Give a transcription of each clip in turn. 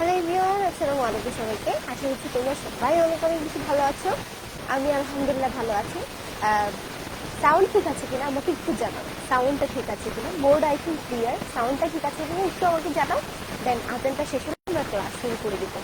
Hello everyone, আসসালামু আলাইকুম সবাইকে। আশা করছি তোমরা সবাই অনেক অনেক বেশি ভালো আছো। আমি আলহামদুলিল্লাহ ভালো আছি। সাউন্ড ঠিক আছে কিনা আমাকে একটু জানাও। সাউন্ডটা ঠিক আছে কিনা, বোর্ড আই থিঙ্ক ক্লিয়ার। সাউন্ডটা ঠিক আছে কিনা একটু আমাকে জানাও। দেন আজানটা শেষ হলে আমরা ক্লাস শুরু করে দিব।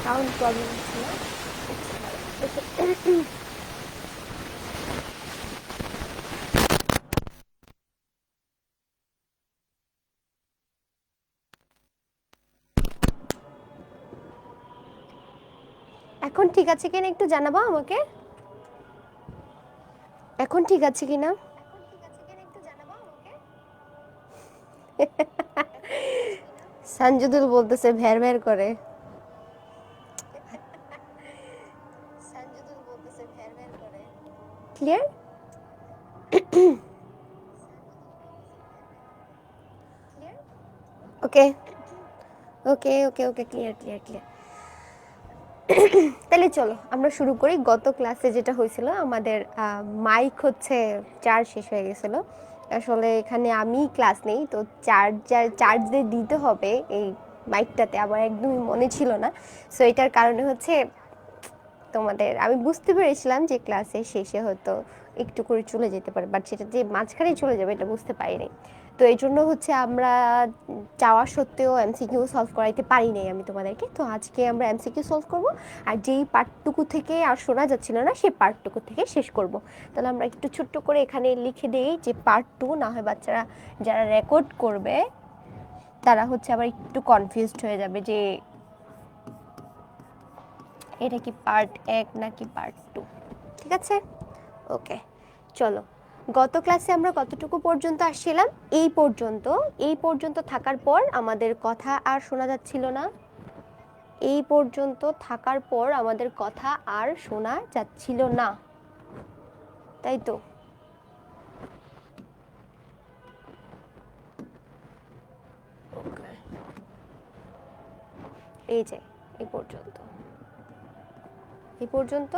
সাউন্ড প্রবলেম হচ্ছে না? এখন ঠিক আছে কিনা একটু জানাবো আমাকে। এখন ঠিক আছে কিনা? সানজুদুল বলতেছে ভ্যার ভ্যার করে। ক্লিয়ার? ওকে ওকে ওকে ওকে, ক্লিয়ার ক্লিয়ার ক্লিয়ার। তাহলে চলো আমরা শুরু করি। গত ক্লাসে যেটা হয়েছিল, আমাদের মাইক হচ্ছে চার্জ শেষ হয়ে গেছিলো। আসলে এখানে আমি ক্লাস নেই, তো চার্জ দিয়ে দিতে হবে এই মাইকটাতে, আমার একদমই মনে ছিল না। সো এটার কারণে হচ্ছে তোমাদের আমি বুঝতে পেরেছিলাম যে ক্লাসে শেষে হয়তো একটু করে চলে যেতে পারে, বাট সেটা যে মাঝখানে চলে যাবে এটা বুঝতে পারিনি। তো এই জন্য হচ্ছে আমরা চাওয়া সত্ত্বেও এমসিকিউ সলভ করাইতে পারি নাই আমি তোমাদেরকে। তো আজকে আমরা এমসিকিউ সলভ করব, আর যেই পার্টটুকু থেকে আর শোনা যাচ্ছিল না সেই পার্টটুকু থেকে শেষ করব। তাহলে আমরা একটু ছোট্ট করে এখানে লিখে দিই যে পার্ট 2, না হয় বাচ্চারা যারা রেকর্ড করবে তারা হচ্ছে আবার একটু কনফিউজড হয়ে যাবে যে এটা কি পার্ট 1 নাকি পার্ট 2। ঠিক আছে, ওকে। চলো, গত ক্লাসে আমরা কতটুকু পর্যন্ত আসছিলাম? এই পর্যন্ত থাকার পর আমাদের কথা আর শোনা যাচ্ছিল না। এই পর্যন্ত থাকার পর আমাদের কথা আর শোনা যাচ্ছিল না, তাই তো? এই যে এই পর্যন্ত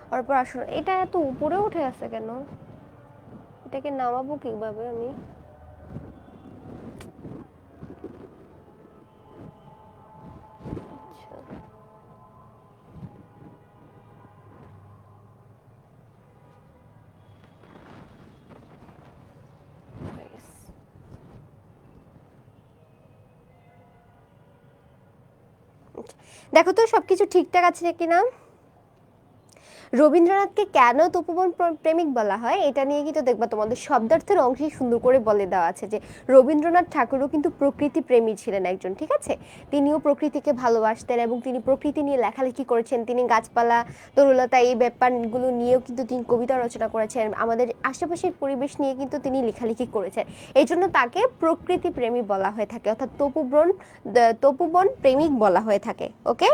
তারপর আসলে এটা এত উপরে উঠে আছে কেন? এটাকে নামাবো কিভাবে আমি? আচ্ছা, হয়ে গেছে। দেখো তো সবকিছু ঠিকঠাক আছে কিনা। রবীন্দ্রনাথকে কেন তপোবন প্রেমিক বলা হয় এটা নিয়ে কিন্তু দেখবা তোমাদের শব্দার্থের অংশেই সুন্দর করে বলে দেওয়া আছে যে রবীন্দ্রনাথ ঠাকুরও কিন্তু প্রকৃতি প্রেমী ছিলেন একজন, ঠিক আছে? তিনিও প্রকৃতিকে ভালোবাসতেন এবং তিনি প্রকৃতি নিয়ে লেখালেখি করেছেন। তিনি গাছপালা, তরুলতা এই ব্যাপারগুলো নিয়েও কিন্তু তিনি কবিতা রচনা করেছেন। আমাদের আশেপাশের পরিবেশ নিয়ে কিন্তু তিনি লেখালেখি করেছেন। এই জন্য তাকে প্রকৃতি প্রেমী বলা হয়ে থাকে, অর্থাৎ তপোবন প্রেমিক বলা হয়ে থাকে। ওকে,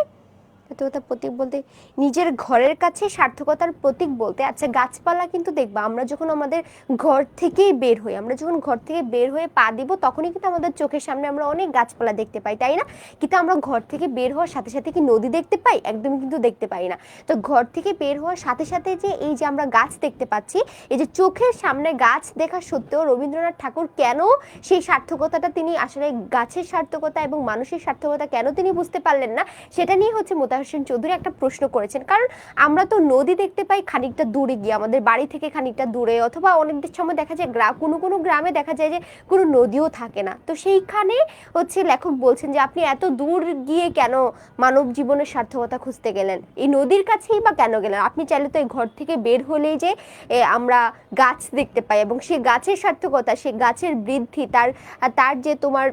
সার্থকতার প্রতীক বলতে নিজের ঘরের কাছে সার্থকতার প্রতীক বলতে, আচ্ছা গাছপালা কিন্তু দেখবা আমরা যখন আমাদের ঘর থেকেই বের হই, আমরা যখন ঘর থেকে বের হয়ে পা দিব তখনই কিন্তু আমাদের চোখের সামনে আমরা অনেক গাছপালা দেখতে পাই, তাই না? কিন্তু আমরা ঘর থেকে বের হওয়ার সাথে সাথে কি নদী দেখতে পাই? একদমই কিন্তু দেখতে পাই না। তো ঘর থেকে বের হওয়ার সাথে সাথে যে এই যে আমরা গাছ দেখতে পাচ্ছি, এই যে চোখের সামনে গাছ দেখা সত্ত্বেও রবীন্দ্রনাথ ঠাকুর কেন সেই সার্থকতাটা তিনি আসলে গাছের সার্থকতা এবং মানুষের সার্থকতা কেন তিনি বুঝতে পারলেন না, সেটা নিয়ে হচ্ছে হোসেন চৌধুরী একটা প্রশ্ন করেছেন, কারণ আমরা তো নদী দেখতে পাই খানিকটা দূরে গিয়ে, আমাদের বাড়ি থেকে খানিকটা দূরে, অথবা অনেক সময় দেখা যায় কোনো কোনো গ্রামে দেখা যায় যে কোনো নদীও থাকে না। তো সেইখানে হচ্ছে লেখক বলছেন যে আপনি এত দূর গিয়ে কেন মানব জীবনের সার্থকতা খুঁজতে গেলেন, এই নদীর কাছেই বা কেন গেলেন? আপনি চাইলে তো এই ঘর থেকে বের হলেই যে আমরা গাছ দেখতে পাই, এবং সেই গাছের সার্থকতা, সেই গাছের বৃদ্ধি, তার যে তোমার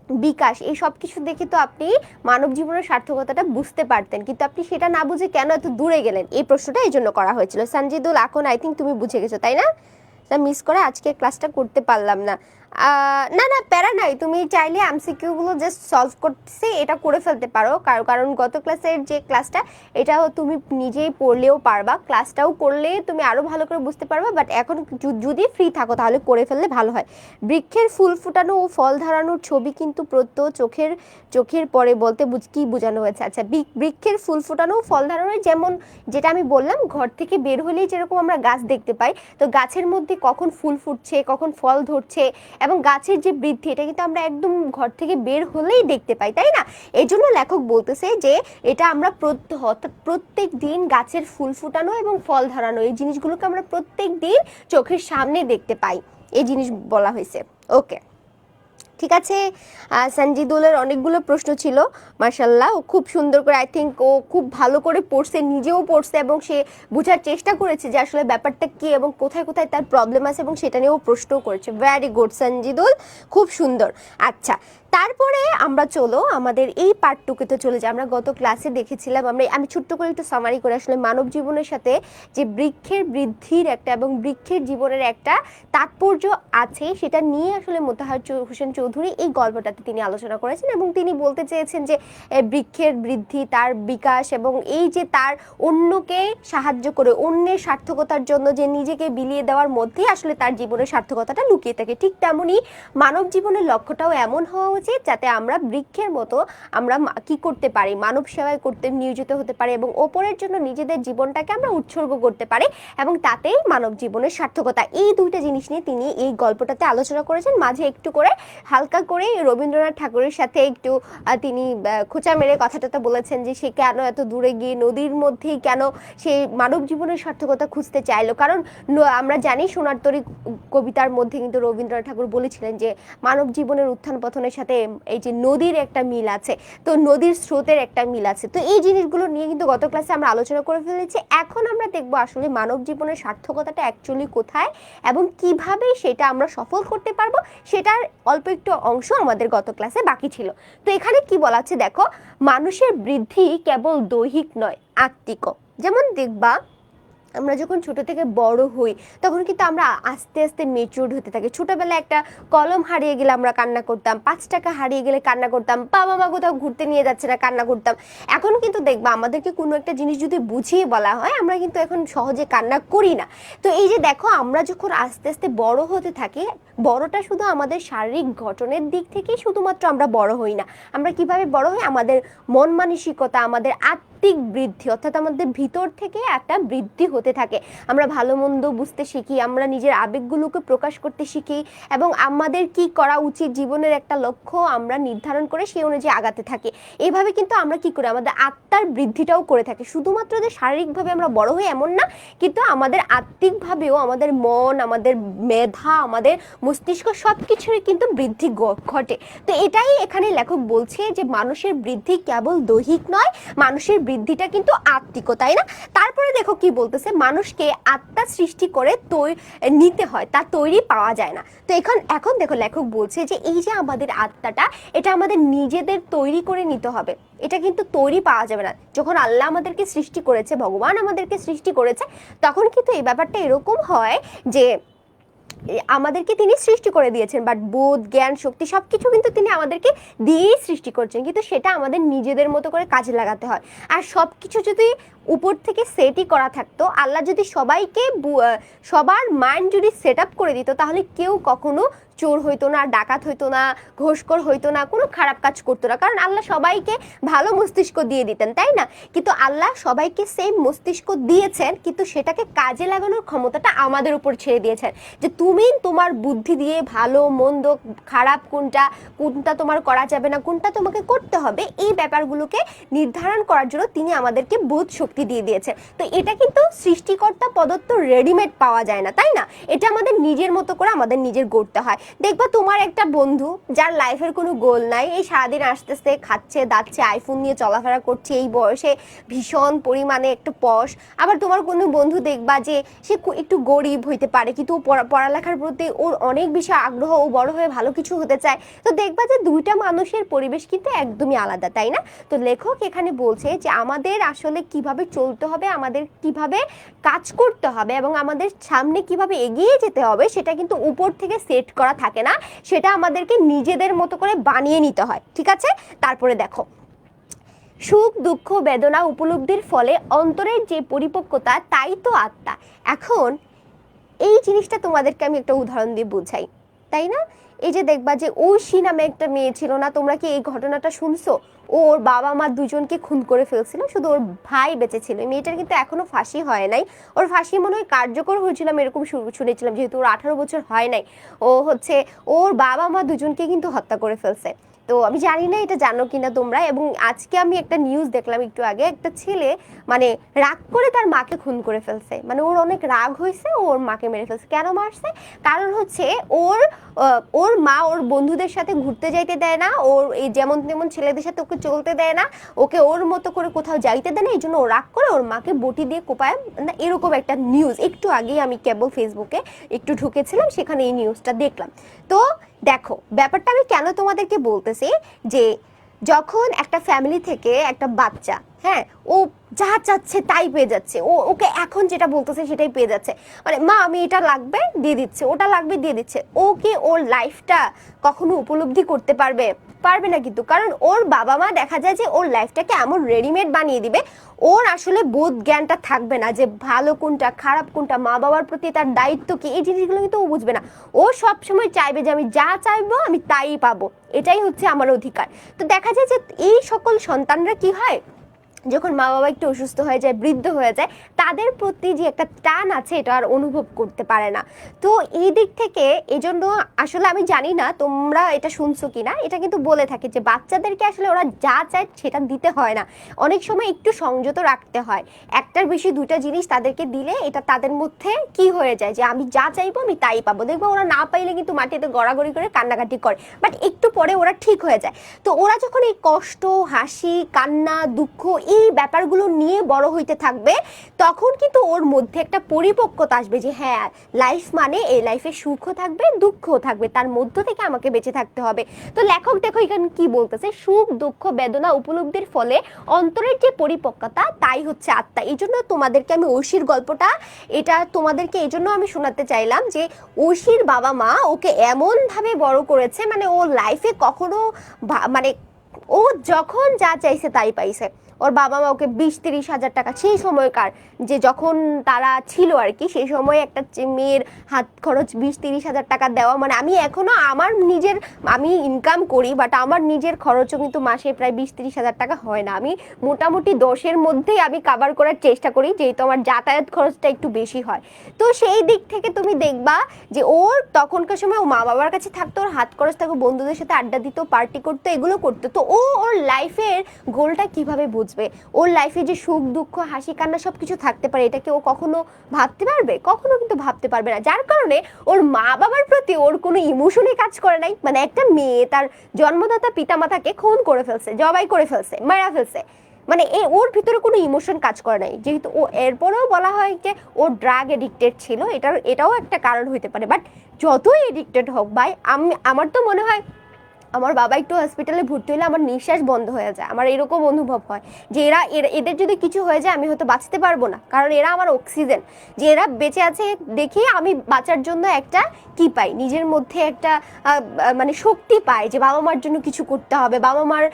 বিকাশ, এই সব কিছু দেখে তো আপনি মানব জীবনের সার্থকতাটা বুঝতে পারতেন, কিন্তু আপনি সেটা না বুঝে কেন এত দূরে গেলেন? এই প্রশ্নটা এই জন্য করা হয়েছিল। সঞ্জিদুল, এখন আই থিঙ্ক তুমি বুঝে গেছো, তাই না? মিস করে আজকে ক্লাসটা করতে পারলাম না। না না, প্যারা নাই, তুমি চাইলে এমসিকিউ গুলো জাস্ট সলভ করতেছি এটা করে ফেলতে পারো, কারণ গত ক্লাসের যে ক্লাসটা এটাও তুমি নিজেই পড়লেও পারবা, ক্লাসটাও করলে তুমি আরো ভালো করে বুঝতে পারবা। বাট এখন যদি ফ্রি থাকো তাহলে করে ফেললে ভালো হয়। বৃক্ষের ফুল ফুটানো ও ফল ধরানোর ছবি কিন্তু প্রত্যহ চোখের পরে বলতে কি বোঝানো হয়েছে? আচ্ছা, বৃক্ষের ফুল ফুটানো ও ফল ধরানো, যেমন যেটা আমি বললাম, ঘর থেকে বের হলেই যেরকম আমরা গাছ দেখতে পাই, তো গাছের মধ্যে কখন ফুল ফুটছে, কখন ফল ধরছে, এবং গাছের যে বৃদ্ধি, এটা কিন্তু আমরা একদম ঘর থেকে বের হলেই দেখতে পাই, তাই না? এই জন্য লেখক বলতেছে যে এটা আমরা প্রত্যেক দিন গাছের ফুল ফুটানো এবং ফল ধরানো, এই জিনিসগুলোকে আমরা প্রত্যেক দিন চোখের সামনে দেখতে পাই, এই জিনিস বলা হয়েছে। ওকে, ঠিক আছে। সঞ্জিদুলের অনেকগুলো প্রশ্ন ছিল, মাশাল্লাহ, ও খুব সুন্দর করে, আই থিঙ্ক ও খুব ভালো করে পড়ছে, নিজেও পড়ছে, এবং সে বোঝার চেষ্টা করেছে যে আসলে ব্যাপারটা কি এবং কোথায় কোথায় তার প্রবলেম আছে, এবং সেটা নিয়েও প্রশ্নও করেছে। ভেরি গুড সঞ্জিদুল, খুব সুন্দর। আচ্ছা, তারপরে আমরা চলো আমাদের এই পার্টটুকুতে চলে যাই। আমরা গত ক্লাসে দেখেছিলাম, আমি ছোট্ট করে একটু সামারি করে, আসলে মানব জীবনের সাথে যে বৃক্ষের বৃদ্ধির একটা এবং বৃক্ষের জীবনের একটা তাৎপর্য আছে, সেটা নিয়ে আসলে মোতাহার হোসেন চৌধুরী এই গল্পটাতে তিনি আলোচনা করেছেন, এবং তিনি বলতে চেয়েছেন যে বৃক্ষের বৃদ্ধি, তার বিকাশ, এবং এই যে তার অন্যকে সাহায্য করে অন্যের সার্থকতার জন্য যে নিজেকে বিলিয়ে দেওয়ার মধ্যেই আসলে তার জীবনের সার্থকতাটা লুকিয়ে থাকে। ঠিক তেমনই মানব জীবনের লক্ষ্যটাও এমন হওয়া উচিত যাতে আমরা বৃক্ষের মতো আমরা কি করতে পারি, মানব সেবায় করতে নিয়োজিত হতে পারি, এবং ওপরের জন্য নিজেদের জীবনটাকে আমরা উৎসর্গ করতে পারি, এবং তাতেই মানব জীবনের সার্থকতা। এই দুইটা জিনিস নিয়ে তিনি এই গল্পটাতে আলোচনা করেছেন। মাঝে একটু করে হালকা করে রবীন্দ্রনাথ ঠাকুরের সাথে একটু তিনি খোঁচা মেরে কথাটা বলেছেন যে সে কেন এত দূরে গিয়ে নদীর মধ্যেই কেন সে মানব জীবনের সার্থকতা খুঁজতে চাইলো। কারণ আমরা জানি সোনার তরী কবিতার মধ্যে কিন্তু রবীন্দ্রনাথ ঠাকুর বলেছিলেন যে মানব জীবনের উত্থান পতনের সাথে এই যে নদীর একটা মিল আছে, তো নদীর স্রোতের একটা মিল আছে। তো এই জিনিসগুলো নিয়ে কিন্তু গত ক্লাসে আমরা আলোচনা করে ফেলেছি। এখন আমরা দেখবো আসলে মানব জীবনের সার্থকতাটা অ্যাকচুয়ালি কোথায় এবং কিভাবে সেটা আমরা সফল করতে পারবো, সেটার অল্প একটু অংশ আমাদের গত ক্লাসে বাকি ছিল। তো এখানে কি বলা আছে দেখো, মানুষের বৃদ্ধি কেবল দৈহিক নয়, আত্মিকও। যেমন দেখবা আমরা যখন ছোট থেকে বড় হই তখন কিন্তু আমরা আস্তে আস্তে মেচুরড হতে থাকি। ছোটবেলায় একটা কলম হারিয়ে গেলে আমরা কান্না করতাম, 5 টাকা হারিয়ে গেলে কান্না করতাম, বাবা মা কোথাও ঘুরতে নিয়ে যাচ্ছে না কান্না করতাম। এখন কিন্তু দেখবা আমাদেরকে কোনো একটা জিনিস যদি বুঝিয়ে বলা হয় আমরা কিন্তু এখন সহজে কান্না করি না। তো এই যে দেখো, আমরা যখন আস্তে আস্তে বড় হতে থাকি, বড়টা শুধু আমাদের শারীরিক গঠনের দিক থেকেই শুধুমাত্র আমরা বড় হই না। আমরা কিভাবে বড় হই? আমাদের মন মানসিকতা, আমাদের আত্মিক বৃদ্ধি, অর্থাৎ আমাদের ভিতর থেকে একটা বৃদ্ধি হতে থাকে। আমরা ভালো মন্দ বুঝতে শিখি, আমরা নিজের আবেগগুলোকে প্রকাশ করতে শিখি, এবং আমাদের কি করা উচিত, জীবনের একটা লক্ষ্য আমরা নির্ধারণ করে সেই অনুযায়ী আগাতে থাকি। এইভাবে কিন্তু আমরা কি করি, আমাদের আত্মার বৃদ্ধিটাও করে থাকি। শুধুমাত্র যে শারীরিকভাবে আমরা বড় হই এমন না, কিন্তু আমাদের আত্মিকভাবেও আমাদের মন, আমাদের মেধা, আমাদের মস্তিষ্ক সবকিছুরই কিন্তু বৃদ্ধি ঘটে। তো এটাই এখানে লেখক বলছে যে মানুষের বৃদ্ধি কেবল দৈহিক নয়, মানুষের বৃদ্ধিটা কিন্তু আত্মিক, তাই না? তারপরে দেখো কি বলতেছে, মানুষকে আত্মা সৃষ্টি করে নিতে হয়, তার তৈরি পাওয়া যায় না। তো এখন দেখো লেখক বলছে যে এই যে আমাদের আত্মাটা, এটা আমাদের নিজেদের তৈরি করে নিতে হবে, এটা কিন্তু তৈরি পাওয়া যাবে না। যখন আল্লাহ আমাদেরকে সৃষ্টি করেছে, ভগবান আমাদেরকে সৃষ্টি করেছে, তখন কিন্তু এই ব্যাপারটা এরকম হয় যে আমাদেরকে তিনি সৃষ্টি করে দিয়েছেন, বাট বোধ, জ্ঞান, শক্তি সবকিছু কিন্তু তিনি আমাদেরকে দিয়েই সৃষ্টি করছেন, কিন্তু সেটা আমাদের নিজেদের মতো করে কাজে লাগাতে হয়। আর সবকিছু যদি উপর থেকে সেটই করা থাকতো, আল্লাহ যদি সবাইকে সবার মাইন্ড যদি সেট আপ করে দিত, তাহলে কেউ কখনো চোর হইতো না, ডাকাত হইতো না, ঘোষখোর হইতো না, কোনো খারাপ কাজ করতো না, কারণ আল্লাহ সবাইকে ভালো মস্তিষ্ক দিয়ে দিতেন, তাই না? কিন্তু আল্লাহ সবাইকে সেম মস্তিষ্ক দিয়েছেন, কিন্তু সেটাকে কাজে লাগানোর ক্ষমতাটা আমাদের উপর ছেড়ে দিয়েছেন, যে তুমি তোমার বুদ্ধি দিয়ে ভালো মন্দ খারাপ কোনটা কোনটা তোমার করা যাবে না, কোনটা তোমাকে করতে হবে, এই ব্যাপারগুলোকে নির্ধারণ করার জন্য তিনি আমাদেরকে বোধ শক্তি দিয়ে দিয়েছেন। তো এটা কিন্তু সৃষ্টিকর্তা প্রদত্ত রেডিমেড পাওয়া যায় না, তাই না? এটা আমাদের নিজের মতো করে আমাদের নিজের গড়তে হয়। দেখবা তোমার একটা বন্ধু যার লাইফের কোনো গোল নাই, এই সারাদিন আসতেছে, খাচ্ছে দাচ্ছে, আইফোন নিয়ে চলাফেরা করছে, এই বয়সে ভীষণ পরিমাণে একটু পশ। আবার তোমার কোনো বন্ধু দেখবা যে সে একটু গরিব হইতে পারে, কিন্তু পড়ালেখার প্রতি ওর অনেক বেশি আগ্রহ, ও বড় হয়ে ভালো কিছু হতে চায়। তো দেখবা যে দুইটা মানুষের পরিবেশ কিন্তু একদমই আলাদা, তাই না? তো লেখক এখানে বলছে যে আমাদের আসলে কিভাবে চলতে হবে, আমাদের কিভাবে কাজ করতে হবে এবং আমাদের সামনে কিভাবে এগিয়ে যেতে হবে, সেটা কিন্তু উপর থেকে সেট করা থাকে না, সেটা আমাদেরকে নিজেদের মতো করে বানিয়ে নিতে হয়, ঠিক আছে? তারপরে দেখো, সুখ দুঃখ বেদনা উপলব্ধির ফলে অন্তরের যে পরিপক্কতা, তাই তো আত্মা। এখন এই জিনিসটা তোমাদেরকে আমি একটা উদাহরণ দিয়ে বুঝাই, তাই না? এই যে দেখবা যে ঐশী নামে একটা মেয়ে ছিল না, তোমরা কি এই ঘটনাটা শুনছো? ওর বাবা মা দুজনকে খুন করে ফেলছিল, শুধু ওর ভাই বেঁচে ছিল। মেয়েটার কিন্তু এখনো ফাঁসি হয় নাই, ওর ফাঁসি মনে হয় কার্যকর হয়েছিল, আমি এরকম শুনেছিলাম, যেহেতু ওর 18 বছর হয় নাই। ও হচ্ছে ওর বাবা মা দুজনকে কিন্তু হত্যা করে ফেলছে। তো আমি জানি না এটা জানো কিনা তোমরা। এবং আজকে আমি একটা নিউজ দেখলাম একটু আগে, একটা ছেলে মানে রাগ করে তার মাকে খুন করে ফেলছে, মানে ওর অনেক রাগ হয়েছে, ওর মাকে মেরে ফেলছে। কেন মারছে? কারণ হচ্ছে ওর মা ওর বন্ধুদের সাথে ঘুরতে যাইতে দেয় না, ওর এই যেমন তেমন ছেলেদের সাথে ওকে চলতে দেয় না, ওকে ওর মতো করে কোথাও যাইতে দেয় না, এই জন্য ও রাগ করে ওর মাকে বটি দিয়ে কোপায় না, এরকম একটা নিউজ একটু আগেই আমি কেবল ফেসবুকে একটু ঢুকেছিলাম, সেখানে এই নিউজটা দেখলাম। তো দেখো ব্যাপারটা আমি কেন তোমাদেরকে বলতেছি, যে যখন একটা ফ্যামিলি থেকে একটা বাচ্চা, হ্যাঁ, ও যা চাচ্ছে তাই পেয়ে যাচ্ছে, ওকে এখন যেটা বলতেছে সেটাই পেয়ে যাচ্ছে, মানে মা আমি এটা লাগবে দিয়ে দিচ্ছে, ওটা লাগবে দিয়ে দিচ্ছে, ও কি ওর লাইফটা কখনো উপলব্ধি করতে পারবে? পারবে না কিন্তু, কারণ ওর বাবা মা দেখা যায় যে ওর লাইফটাকে এমন রেডিমেড বানিয়ে দিবে, ওর আসলে বোধ জ্ঞানটা থাকবে না, যে ভালো কোনটা খারাপ কোনটা, মা বাবার প্রতি তার দায়িত্ব কি, এই জিনিসগুলো কিন্তু ও বুঝবে না। ও সব সময় চাইবে যে আমি যা চাইবো আমি তাই পাবো, এটাই হচ্ছে আমার অধিকার। তো দেখা যায় যে এই সকল সন্তানরা কি হয়, যখন মা বাবা একটু অসুস্থ হয়ে যায়, বৃদ্ধ হয়ে যায়, তাদের প্রতি যে একটা টান আছে এটা আর অনুভব করতে পারে না। তো এই দিক থেকে এজন্য আসলে আমি জানি না তোমরা এটা শুনছো কিনা, এটা কিন্তু বলে থাকে যে বাচ্চাদেরকে আসলে ওরা যা চায় সেটা দিতে হয় না, অনেক সময় একটু সংযত রাখতে হয়। একটার বেশি দুটা জিনিস তাদেরকে দিলে এটা তাদের মধ্যে কি হয়ে যায়, যে আমি যা চাইবো আমি তাই পাবো। দেখবো ওরা না পাইলে কিন্তু মাটিতে গড়াগড়ি করে কান্নাকাটি করে, বাট একটু পরে ওরা ঠিক হয়ে যায়। তো ওরা যখন এই কষ্ট, হাসি, কান্না, দুঃখ, এই ব্যাপারগুলো নিয়ে বড় হইতে থাকবে, তখন কিন্তু ওর মধ্যে একটা পরিপক্কতা আসবে, যে হ্যাঁ লাইফ মানে এই লাইফে সুখও থাকবে দুঃখও থাকবে, তার মধ্য থেকে আমাকে বেঁচে থাকতে হবে। তো লেখক দেখো এখানে কি বলতেছে, সুখ দুঃখ বেদনা উপলব্ধির ফলে অন্তরের যে পরিপক্কতা, তাই হচ্ছে আত্মা। এই জন্য তোমাদেরকে আমি ঐশীর গল্পটা, এটা তোমাদেরকে এই জন্য আমি শোনাতে চাইলাম, যে ঐশীর বাবা মা ওকে এমন ভাবে বড় করেছে, মানে ও লাইফে কখনো মানে ও যখন যা চাইছে তাই পাইছে। ওর বাবা মা ওকে 20-30 হাজার টাকা, সেই সময়কার যে যখন তারা ছিল আর কি, সেই সময় একটা মেয়ের হাত খরচ 20-30 হাজার টাকা দেওয়া, মানে আমি এখনো আমার নিজের, আমি ইনকাম করি বাট আমার নিজের খরচও কিন্তু মাসে প্রায় 20-30 হাজার টাকা হয় না। আমি মোটামুটি 10-এর মধ্যেই আমি কাভার করার চেষ্টা করি, যেহেতু আমার যাতায়াত খরচটা একটু বেশি হয়। তো সেই দিক থেকে তুমি দেখবা যে ওর তখনকার সময় ও মা বাবার কাছে থাকতো, ওর হাত খরচ থাকতো, বন্ধুদের সাথে আড্ডা দিত, পার্টি করতো, এগুলো করতো। তো ওর লাইফের গোলটা কিভাবে বুঝবে, ওর লাইফে যে সুখ দুঃখ হাসি কান্না সবকিছু থাকতে পারে, এটাকে ও কখনো ভাবতে পারবে? কখনো কিন্তু ভাবতে পারবে না। যার কারণে ওর মা বাবার প্রতি ওর কোনো ইমোশনই কাজ করে নাই। মানে একটা মেয়ে তার জন্মদাতা পিতামাতাকে খুন করে ফেলছে, জবাই করে ফেলছে, মারা ফেলছে, মানে ওর ভিতরে কোনো ইমোশন কাজ করে নাই। যেহেতু ও, এরপরেও বলা হয় যে ও ড্রাগ এডিক্টেড ছিল, এটাও একটা কারণ হইতে পারে। বাট যতই এডিক্টেড হোক ভাই, আমার তো মনে হয় আমার বাবা একটু হসপিটালে ভর্তি হলে আমার নিঃশ্বাস বন্ধ হয়ে যায়, আমার এরকম অনুভব হয় যে এদের যদি কিছু হয়ে যায় আমি হয়তো বাঁচতে পারবো না, কারণ এরা আমার অক্সিজেন। যে এরা বেঁচে আছে দেখে আমি বাঁচার জন্য একটা কি পাই, নিজের মধ্যে একটা মানে শক্তি পাই যে বাবা মার জন্য কিছু করতে হবে, বাবা মার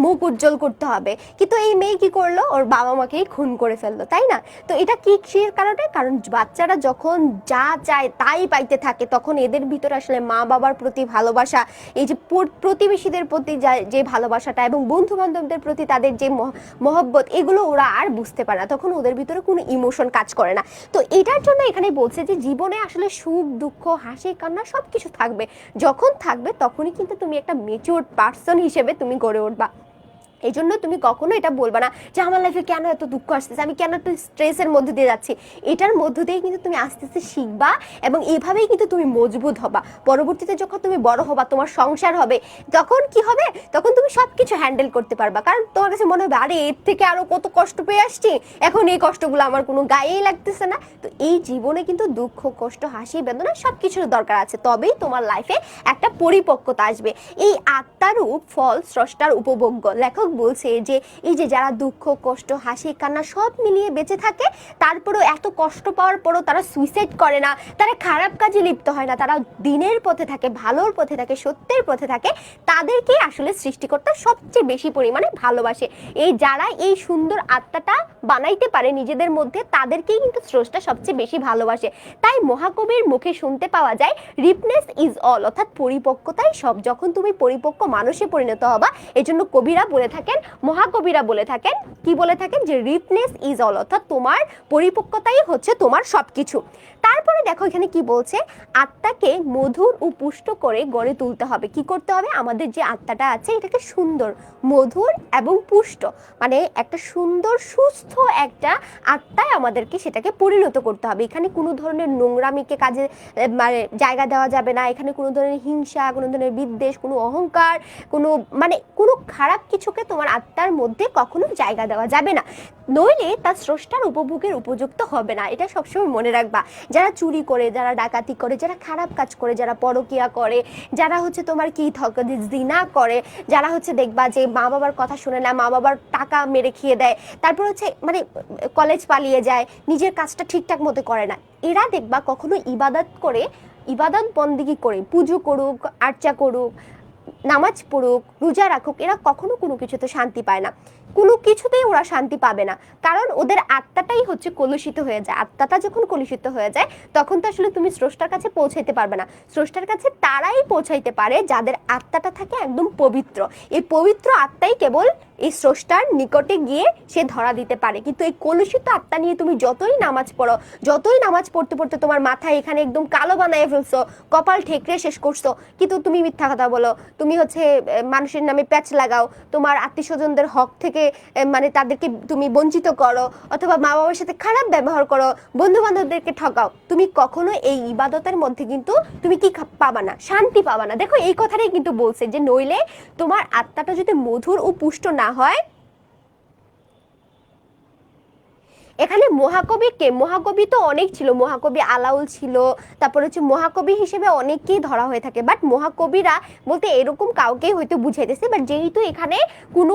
মুখ উজ্জ্বল করতে হবে। কিন্তু এই মেয়ে কি করলো, ওর বাবা মাকেই খুন করে ফেললো, তাই না? তো এটা কি কিসের কারণে? কারণ বাচ্চারা যখন যা চায় তাই পাইতে থাকে, তখন এদের ভিতরে আসলে মা বাবার প্রতি ভালোবাসা, এই যে প্রতিবেশীদের প্রতি যে ভালোবাসাটা এবং বন্ধু বান্ধবদের প্রতি তাদের যে মহব্বত, এগুলো ওরা আর বুঝতে পারে না, তখন ওদের ভিতরে কোনো ইমোশন কাজ করে না। তো এটার জন্য এখানে বলছে যে জীবনে আসলে সুখ দুঃখ হাসি কান্না সবকিছু থাকবে, যখন থাকবে তখনই কিন্তু তুমি একটা ম্যাচিউরড পার্সন হিসেবে তুমি গড়ে উঠবা। এই জন্য তুমি কখনো এটা বলবা না যে আমার লাইফে কেন এত দুঃখ আসতেছে, আমি কেন এত স্ট্রেসের মধ্যে দিয়ে যাচ্ছি। এটার মধ্য দিয়ে কিন্তু তুমি আস্তে আস্তে শিখবা এবং এইভাবেই কিন্তু তুমি মজবুত হবা। পরবর্তীতে যখন তুমি বড় হবা, তোমার সংসার হবে, তখন কি হবে, তখন তুমি সবকিছু হ্যান্ডেল করতে পারবা। কারণ তোমার কাছে মনে হবে আরে এর থেকে আরো কত কষ্ট পেয়ে আসছি, এখন এই কষ্টগুলো আমার কোনো গায়েই লাগতেছে না। তো এই জীবনে কিন্তু দুঃখ কষ্ট হাসি বেদনা সবকিছুর দরকার আছে, তবেই তোমার লাইফে একটা পরিপক্কতা আসবে। এই আত্মারূপ ফল স্রষ্টার উপভোগ্য। লেখক বলছে যে এই যে যারা দুঃখ কষ্ট হাসি কান্না সব মিলিয়ে বেঁচে থাকে, তারপরেও এত কষ্ট পাওয়ার পরও তারা সুইসাইড করে না, তারা খারাপ কাজে লিপ্ত হয় না, তারা দিনের পথে থাকে, ভালোর পথে থাকে, সত্যের পথে থাকে, তাদেরকে আসলে সৃষ্টিকর্তা সবচেয়ে বেশি পরিমাণে ভালোবাসে। এই যারা এই সুন্দর আত্মাটা বানাইতে পারে নিজেদের মধ্যে, তাদেরকেই কিন্তু স্রষ্টা সবচেয়ে বেশি ভালোবাসে। তাই মহাকবির মুখে শুনতে পাওয়া যায় রিপনেস ইজ অল, অর্থাৎ পরিপক্কতাই সব। যখন তুমি পরিপক্ক মানুষে পরিণত হবা, এজন্য কবিরা বলে থাকেন, মহাকবিরা বলে থাকেন, কি বলে থাকেন যে রিপনেস ইজ অল, অর্থাৎ তোমার পরিপক্কতাই হচ্ছে তোমার সবকিছু। তারপরে দেখো এখানে কি বলছে, আত্মাকে মধুর ও পুষ্ট করে গড়ে তুলতে হবে। কি করতে হবে? আমাদের যে আত্মাটা আছে এটাকে সুন্দর মধুর এবং পুষ্ট, মানে একটা সুন্দর সুস্থ একটা আত্মায় আমাদেরকে সেটাকে পরিণত করতে হবে। এখানে কোনো ধরনের নোংরামিকে কাজে মানে জায়গা দেওয়া যাবে না, এখানে কোনো ধরনের হিংসা, কোনো ধরনের বিদ্বেষ, কোনো অহংকার, কোনো মানে কোনো খারাপ কিছুকে তোমার আত্মার মধ্যে কখনো জায়গা দেওয়া যাবে না, নইলে তার স্রষ্টার উপভোগের উপযুক্ত হবে না। এটা সবসময় মনে রাখবা। যারা চুরি করে, যারা ডাকাতি করে, যারা খারাপ কাজ করে, যারা পরকিয়া করে, যারা হচ্ছে তোমার কি জিনা করে, যারা হচ্ছে দেখবা যে মা বাবার কথা শুনে না, মা বাবার টাকা মেরে খেয়ে দেয়, তারপর হচ্ছে মানে কলেজ পালিয়ে যায়, নিজের কাজটা ঠিকঠাক মতো করে না, এরা দেখবা কখনো ইবাদত করে, ইবাদত বন্দিগি করে, পুজো করুক, আর্চা করুক, নামাজ পড়ুক, রোজা রাখুক, এরা কখনো কোনো কিছুতে শান্তি পায় না, কোনো কিছুতেই ওরা শান্তি পাবে না। কারণ ওদের আত্মাটাই হচ্ছে কলুষিত হয়ে যায়। আত্মাটা যখন কলুষিত হয়ে যায়, তখন তো আসলে তুমি স্রষ্টার কাছে পৌঁছাইতে পারবে না। স্রষ্টার কাছে তারাই পৌঁছাইতে পারে যাদের আত্মাটা থাকে একদম পবিত্র। এই পবিত্র আত্মাই কেবল এই স্রষ্টার নিকটে গিয়ে সে ধরা দিতে পারে। কিন্তু এই কলুষিত আত্মা নিয়ে তুমি যতই নামাজ পড়ো, যতই নামাজ পড়তে পড়তে তোমার মাথায় এখানে একদম কালো বানায় ফেলছো, কপাল ঠেকরে শেষ করছো, কিন্তু তুমি মিথ্যা কথা বলো, তুমি হচ্ছে মানুষের নামে প্যাচ লাগাও, তোমার আত্মীয় স্বজনদের হক থেকে মানে তাদেরকে তুমি বঞ্চিত করো, অথবা মা বাবার সাথে খারাপ ব্যবহার করো, বন্ধু বান্ধবদেরকে ঠকাও, তুমি কখনো এই ইবাদতের মধ্যে কিন্তু তুমি কি পাবা না, শান্তি পাবা না। দেখো এই কথাটাই কিন্তু বলছে যে নইলে তোমার আত্মাটা যদি মধুর ও পুষ্ট না হয়। এখানে মহাকবিকে, মহাকবি তো অনেক ছিল, মহাকবি আলাউল ছিল, তারপর হচ্ছে মহাকবি হিসেবে অনেককেই ধরা হয়ে থাকে, বাট মহাকবিরা বলতে এরকম কাউকেই হয়তো বুঝাইতেছে, বাট যেহেতু এখানে কোনো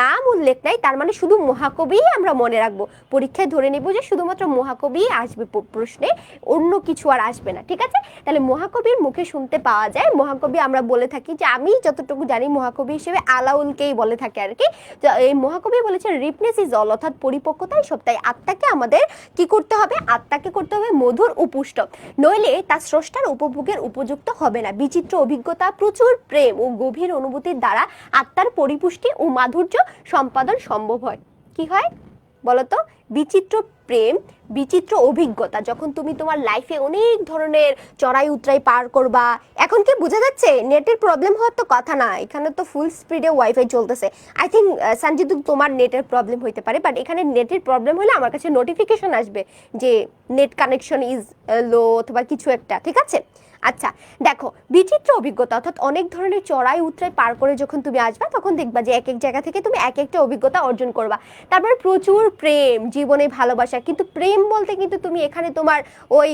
নাম উল্লেখ নাই, তার মানে শুধু মহাকবি আমরা মনে রাখবো, পরীক্ষায় ধরে নেব যে শুধুমাত্র মহাকবি আসবে প্রশ্নে, অন্য কিছু আর আসবে না, ঠিক আছে? তাহলে মহাকবির মুখে শুনতে পাওয়া যায়, মহাকবি আমরা বলে থাকি যে, আমি যতটুকু জানি মহাকবি হিসেবে আলাউলকেই বলে থাকে আর কি। এই মহাকবি বলেছেন রিপনেস ইজ অল, অর্থাৎ পরিপক্কতাই সব। তাই আত্মাকে আমাদের কি করতে হবে? আত্মাকে করতে হবে মধুর ও পুষ্ট, নইলে তার স্রষ্টার উপভোগের উপযুক্ত হবে না। বিচিত্র অভিজ্ঞতা, প্রচুর প্রেম ও গভীর অনুভূতির দ্বারা আত্মার পরিপুষ্টি ও মাধুর্য সম্পাদন সম্ভব হয়। কি হয় বলতো? বিচিত্র প্রেম, বিচিত্র অভিজ্ঞতা। যখন তুমি তোমার লাইফে অনেক ধরনের চড়াই উতরাই পার করবা, এখন কি বোঝা যাচ্ছে? নেটের প্রবলেম হওয়ার তো কথা না, এখানে তো ফুল স্পিডে ওয়াইফাই চলতেছে। আই থিঙ্ক সঞ্জিদু তোমার নেটের প্রবলেম হইতে পারে, বাট এখানে নেটের প্রবলেম হলে আমার কাছে নোটিফিকেশন আসবে যে নেট কানেকশন ইজ লো অথবা কিছু একটা, ঠিক আছে? আচ্ছা দেখো, বিচিত্র অভিজ্ঞতা অর্থাৎ অনেক ধরনের চড়াই উতরাই পার করে যখন তুমি আসবা, তখন দেখবা যে এক এক জায়গা থেকে তুমি এক একটা অভিজ্ঞতা অর্জন করবা। তারপরে প্রচুর প্রেম, জীবনে ভালোবাসা, কিন্তু প্রেম বলতে কিন্তু তুমি এখানে তোমার ওই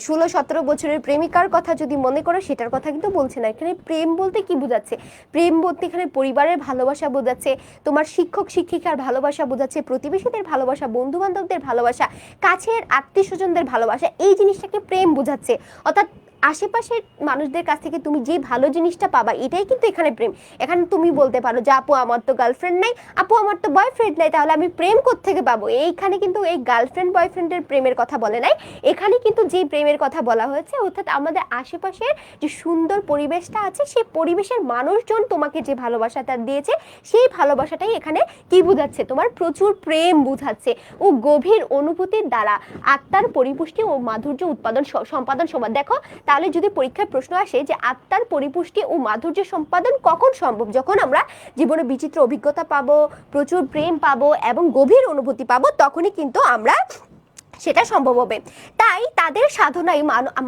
16-17 বছরের প্রেমিকার কথা যদি মনে করো সেটার কথা কিন্তু বলছে না। এখানে প্রেম বলতে কি বোঝাচ্ছে? প্রেম বলতে এখানে পরিবারের ভালোবাসা বোঝাচ্ছে, তোমার শিক্ষক শিক্ষিকার ভালোবাসা বোঝাচ্ছে, প্রতিবেশীদের ভালোবাসা, বন্ধু বান্ধবদের ভালোবাসা, কাছের আত্মীয় স্বজনদের ভালোবাসা, এই জিনিসটাকে প্রেম বোঝাচ্ছে। অর্থাৎ আশেপাশের মানুষদের কাছ থেকে তুমি যে ভালো জিনিসটা পাবা এটাই কিন্তু এখানে প্রেম। এখানে তুমি বলতে পারো যে আপু আমার তো গার্লফ্রেন্ড নাই, আপু আমার তো বয়ফ্রেন্ড নাই, তাহলে আমি প্রেম কোত্থেকে পাবো? এইখানে কিন্তু এই গার্লফ্রেন্ড বয়ফ্রেন্ডের প্রেমের কথা বলে নাই, এখানে কিন্তু যে প্রেমের কথা বলা হয়েছে অর্থাৎ আমাদের আশেপাশের যে সুন্দর পরিবেশটা আছে সেই পরিবেশের মানুষজন তোমাকে যে ভালোবাসাটা দিয়েছে সেই ভালোবাসাটাই এখানে কি বোঝাচ্ছে? তোমার প্রচুর প্রেম বোঝাচ্ছে ও গভীর অনুভূতির দ্বারা আত্মার পরিপুষ্টি ও মাধুর্য উৎপাদন সম্পাদন সমান। দেখো তাহলে যদি পরীক্ষায় প্রশ্ন আসে যে আত্মার পরিপুষ্টি ও মাধুর্য সম্পাদন কখন সম্ভব? যখন আমরা জীবনে বিচিত্র অভিজ্ঞতা পাবো, প্রচুর প্রেম পাবো এবং গভীর অনুভূতি পাবো, তখনই কিন্তু আমরা সেটা সম্ভব হবে। তাই তাদের সাধনাই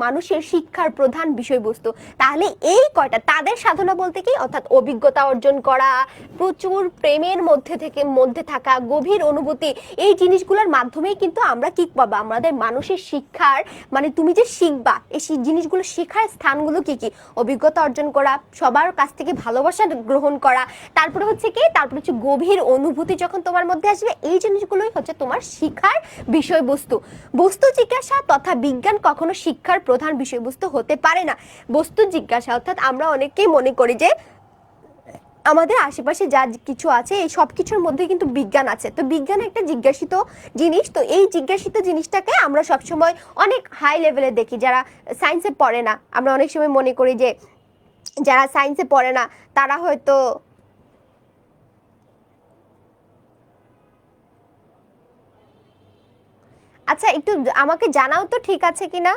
মানুষের শিক্ষার প্রধান বিষয়বস্তু। তাহলে এই কয়টা তাদের সাধনা বলতে কি? অর্থাৎ অভিজ্ঞতা অর্জন করা, প্রচুর প্রেমের মধ্যে থাকা, গভীর অনুভূতি, এই জিনিসগুলোর মাধ্যমেই কিন্তু আমরা কি পাবো? আমাদের মানুষের শিক্ষার মানে তুমি যে শিখবা এই জিনিসগুলো শেখার স্থানগুলো কি কি? অভিজ্ঞতা অর্জন করা, সবার কাছ থেকে ভালোবাসা গ্রহণ করা, তারপরে হচ্ছে কি? তারপরে হচ্ছে গভীর অনুভূতি যখন তোমার মধ্যে আসবে, এই জিনিসগুলোই হচ্ছে তোমার শিক্ষার বিষয়বস্তু। বস্তু জিজ্ঞাসা তথা বিজ্ঞান কখনো শিক্ষার প্রধান বিষয়বস্তু হতে পারে না। বস্তু জিজ্ঞাসা অর্থাৎ আমরা অনেকেই মনে করি যে আমাদের আশেপাশে যা কিছু আছে এই সব কিছুর মধ্যে কিন্তু বিজ্ঞান আছে, তো বিজ্ঞান একটা জিজ্ঞাসিত জিনিস। তো এই জিজ্ঞাসিত জিনিসটাকে আমরা সবসময় অনেক হাই লেভেলে দেখি। যারা সায়েন্সে পড়ে না, আমরা অনেক সময় মনে করি যে যারা সায়েন্সে পড়ে না তারা হয়তো আচ্ছা একটু আমাকে জানাও তো ঠিক আছে কিনা।